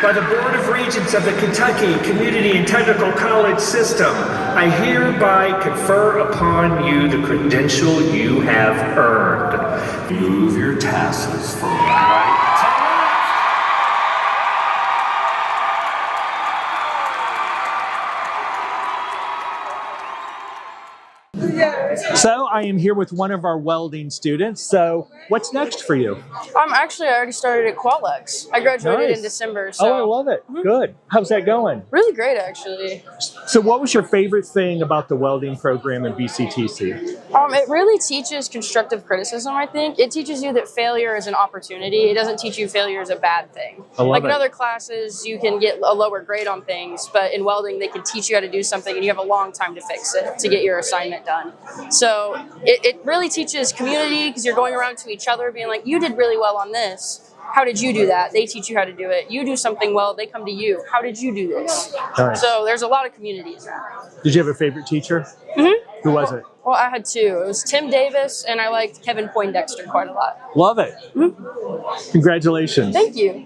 by the Board of Regents of the Kentucky Community and Technical College System, I hereby confer upon you the credential you have earned. Move your tassels from right to left. So I am here with one of our welding students. So what's next for you? I already started at Qualex. I graduated Nice. in December. So. Oh, I love it. Good. How's that going? Really great, actually. So what was your favorite thing about the welding program in BCTC? It really teaches constructive criticism, I think. It teaches you that failure is an opportunity. It doesn't teach you failure is a bad thing. Like in other classes, you can get a lower grade on things, but in welding, they can teach you how to do something and you have a long time to fix it, to get your assignment done. So it really teaches community because you're going around to each other being like, you did really well on this. How did you do that? They teach you how to do it. You do something well, they come to you. How did you do this? Nice. So there's a lot of community in that. Did you have a favorite teacher? Mm-hmm. Who was it? Well, I had two. It was Tim Davis, and I liked Kevin Poindexter quite a lot. Love it. Mm-hmm. Congratulations. Thank you.